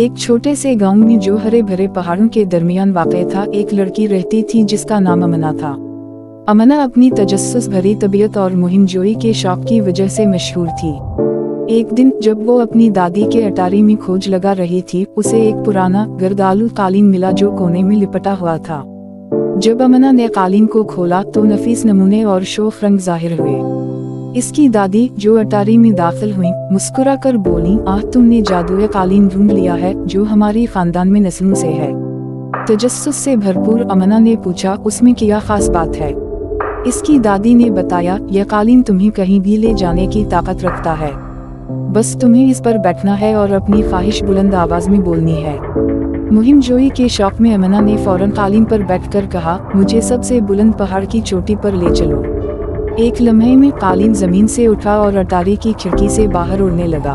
एक छोटे से गांव में जो हरे भरे पहाड़ों के दरमियान वाक़ था, एक लड़की रहती थी जिसका नाम अमना था। अमना अपनी तजस्सुस भरी तबीयत और मुहिमजोई के शौक की वजह से मशहूर थी। एक दिन जब वो अपनी दादी के अटारी में खोज लगा रही थी, उसे एक पुराना गर्दालू कालीन मिला जो कोने में लिपटा हुआ था। जब अमना ने कालीन को खोला तो नफीस नमूने और शोख रंग जाहिर हुए। इसकी दादी, जो अटारी में दाखिल हुई, मुस्कुरा कर बोली, आह, तुमने जादुई कालीन ढूंढ लिया है जो हमारी खानदान में नस्लों से है। तजस्सुस से भरपूर अमना ने पूछा, उसमें क्या खास बात है? इसकी दादी ने बताया, यह कालीन तुम्हें कहीं भी ले जाने की ताकत रखता है। बस तुम्हें इस पर बैठना है और अपनी ख्वाहिश बुलंद आवाज में बोलनी है। मुहिमजोई के शौक में अमना ने फौरन कालीन पर बैठकर कहा, मुझे सबसे बुलंद पहाड़ की चोटी पर ले चलो। एक लम्हे में कालीन जमीन से उठा और अटारी की खिड़की से बाहर उड़ने लगा।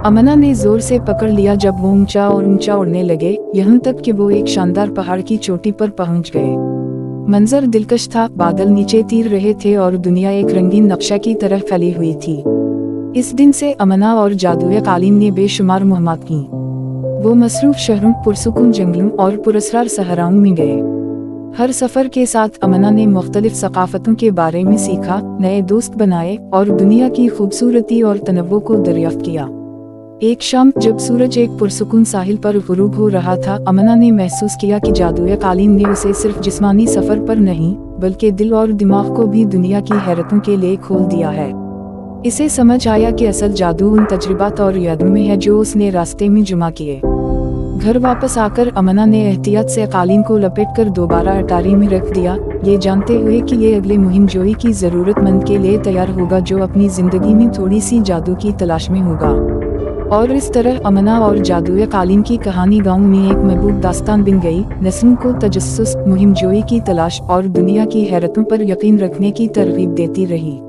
अमना ने जोर से पकड़ लिया जब वो ऊंचा और ऊंचा उड़ने लगे, यहाँ तक कि वो एक शानदार पहाड़ की चोटी पर पहुंच गए। मंजर दिलकश था, बादल नीचे तीर रहे थे और दुनिया एक रंगीन नक्शा की तरह फैली हुई थी। इस दिन से अमना और जादुई कालीन ने बेशुमार मुहिम्मत की। वो मसरूफ शहरों, पुरसुकून जंगलों और पुरस्कार सहराओं में गए। हर सफर के साथ अमना ने मुख्तलिफ सकाफतों के बारे में सीखा, नए दोस्त बनाए और दुनिया की खूबसूरती और तनव्वुर को दरियाफ्त किया। एक शाम जब सूरज एक पुरसुकून साहिल पर गुरूब हो रहा था, अमना ने महसूस किया कि जादुई कालीन ने उसे सिर्फ जिस्मानी सफर पर नहीं, बल्कि दिल और दिमाग को भी दुनिया की हैरतों के लिए खोल दिया है। इसे समझ आया कि असल जादू उन तजुर्बात और यादों में है जो उसने रास्ते में जमा किए। घर वापस आकर अमना ने एहतियात से कालीन को लपेटकर दोबारा अटारी में रख दिया, ये जानते हुए कि ये अगले मुहिमजोई की जरूरतमंद के लिए तैयार होगा जो अपनी जिंदगी में थोड़ी सी जादू की तलाश में होगा। और इस तरह अमना और जादुई कालीन की कहानी गांव में एक महबूब दास्तान बन गई, नस्लों को तजस्सुस, मुहिमजोई की तलाश और दुनिया की हैरतों पर यकीन रखने की तरगीब देती रही।